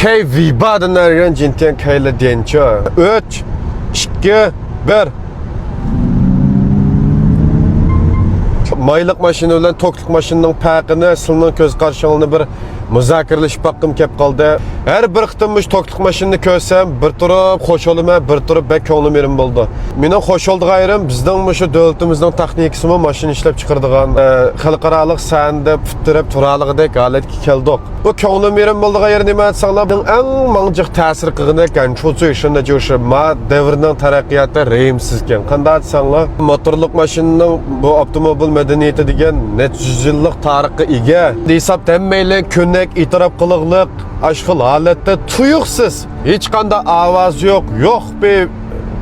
Kay viba denen cinten kayla denço. 3, 2, 1. Maylık maşını bilen tokluk maşınının paqini sizning ko'z qarshingizda bir muzokaralashib baqqim kelib qoldi. Har bir qitimmish tokluk maşınını ko'rsam, bir turib xo'sh olaman, bir turib bek ko'nglim yerim bo'ldi. Mening xo'sh oldig'ayrim bizning shu davlatimizning texnikasimi mashina ishlab chiqaradigan xalqaroliq sanda putirib turaligidek holatga keldik. Bu ko'nglim yerim bo'ldig'ayr nima desanglar, eng manjiq ta'sir qilgan ekan cho'chi ishini jo'shi ma davrning taraqqiyoti rehimsizkan. Qanday desanglar, motorlik mashinaning bu avtomobil medeniyeti degan necha yillik tarixga ega. Desab hammaylar ko'nak e'tirof qiliqliq aşkıl halette tuyuksuz. Hiç kanda avaz yok. Yok bir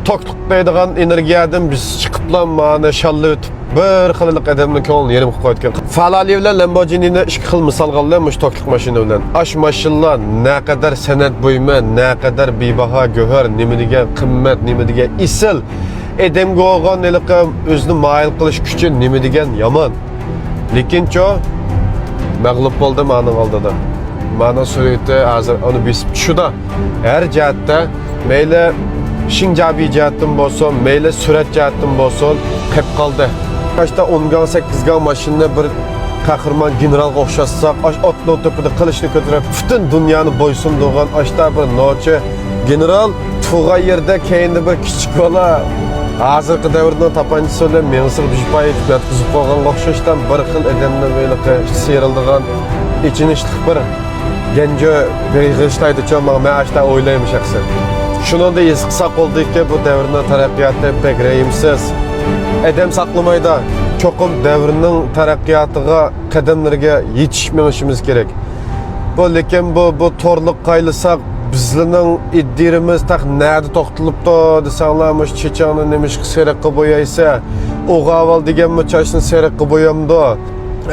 tokluk deydiğen energiyadan biz çıkıp lan mani şallı ötüp bir xillik adamın ko'nglini yerim qo'ygan. Falali bilan Lamborghini'ni ikki xil misol qilganmish tokluk mashina bilan. Ash mashinalar ne kadar san'at buyma, ne kadar bebaho go'har, nima degan qimmat, nima degan isil. Edemga olgan niliqim o'zini mayil qilish kuchi nima degan yomon. Lekin cho mag'lub bo'ldi mening oldida. Mana surati hozir uni besib tushdi. Har jihatda mayli Şinjabi jihatdan bo'lsin, mayli surat jihatdan bo'lsin, qilib qoldi. Başta 10-8 mashina bir qahramon generalga o'xshatsak, otni tepida qilishni ko'tarib, butun dunyoni bo'ysundirgan ashta bir nochi general tug'an yerda keyinda bir kichik bola hozirgi davrda tapanchasi bilan mensir bishpay yetkazib qo'yganga o'xshashdan bir xil odamni mayli serildigan ichinishlik bir genco beyg'ishlaydi cho'ma men ashta o'ylayman shaxsan. Shuningda his qilsak bo'ldiki bu davrning taraqqiyoti pek rehimsiz. Adam saqlamaydi. Cho'qim davrning taraqqiyotiga qadamlarga yetishmashimiz kerak. Bu lekin bu to'rliq qaylisak bizning iddirimiz taq nerede to'xtalibdi desanglarmish chechani nemish seriqqa bo'yaysa, o'g'aval degan muchashni seriqqa bo'yamdi.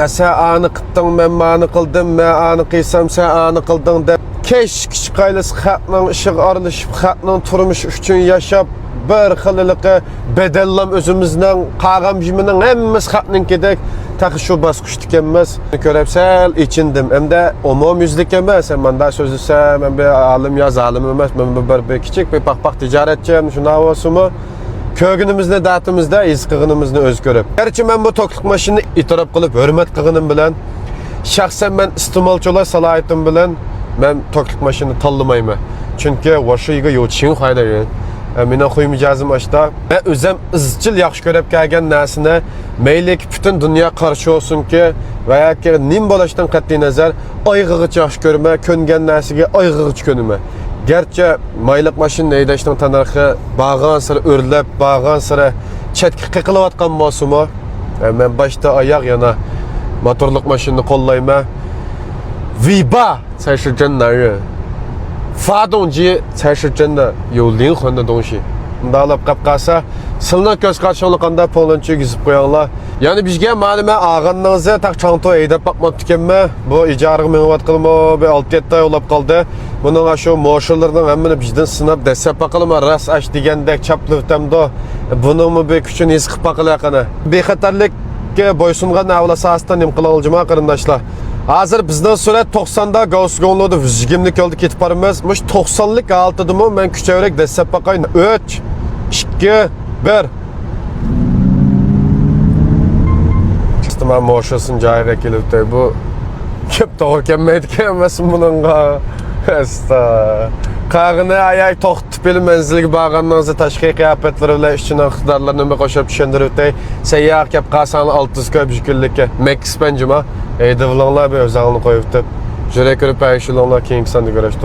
Sen anı qıldın, men mani qildim, men anı qilsam, sen anı qilding deb kesh qaylis xalqning ishiga aralashib, xalqning turmushi uchun yashab, bir xilliqi bedellam o'zimizning qag'am jimining hammasi xalqninkidek taqi shu bosqichda ekanmiz. Ko'rabsal ichindim. Hamda umumyuzlik emas, menda so'zlasam, men bir olim yo zalim emas, men bir kichik bir paxpax tijoratchi, shunday bo'lsa-mu kögünümüzde, dağıtımızda, iz qığınımızda öz görüp. Gerçi ben bu tokluk maşını itiraf qılıp, hürmet qığınım bilen, şahsen ben istimalçılar salahiyetim bilen, ben tokluk maşını tanımayım. Çünkü vaşıyıga yoçin haydayın. Mena xuymijazım açta. Ben özüm izchil yaxshi ko'rib kelgan narsani maylik bütün dünya qarshi olsun ki veya ki nim bo'lishdan qat'iy nazar ayg'ig'ich yaxshi ko'rma, ko'ngan narsaga ayg'ig'ich ko'nma. Gerçi mayliq mashina haydashning tanarxi bag'an sira o'rlab, bag'an sira chetga qiqilayotgan bo'lsa-mu, men boshda oyoq yana motorliq mashinani qo'llayman. Viba 才是真男人，发动机才是真的有灵魂的东西。Ndalab qapqasa, silni ko'z qarshiliqanda poloncha gizib qo'yanglar. Ya'ni bizga ma'luma ag'aningizga taq chanto haydab boqmabdi ekanmi? Bu ijaraga minayotganmi? Bir 6-7 oy yo'lab qoldi. Buning shu moshillarning hammani bizdan sinab dasab baqilma ras ash degandek chapli o'tamdi. Buningmi bir kuchini his qilib baqilaqana. Bexatarlikka bo'ysungan avlasasidan nim qila oljima qarindoshlar. Hazır bizden surat 90'da Gauss-Gonlu'da vüzgimlik oldu ketip barımız. Muş 90'lık altıdımı ben küçevrek destek bakayım. 3, 2, 1. İstemem moşasın cahire kelip de bu. Köp doğru kemmeydi kemmesin bununla. Esta. Qağını ayay toxtub el menzilga bağğanlarınızı taşqi qiyafetleri işçinin iqtidarlarını bir qoşab düşündürübdey. Seyyaq kep qasanlı 600 köp jüküllikке. Max bencima. Eydi bulanlar bir özalını qoyubdu. Jürek körüp ayşılonlar keyinki sanda görüşdük.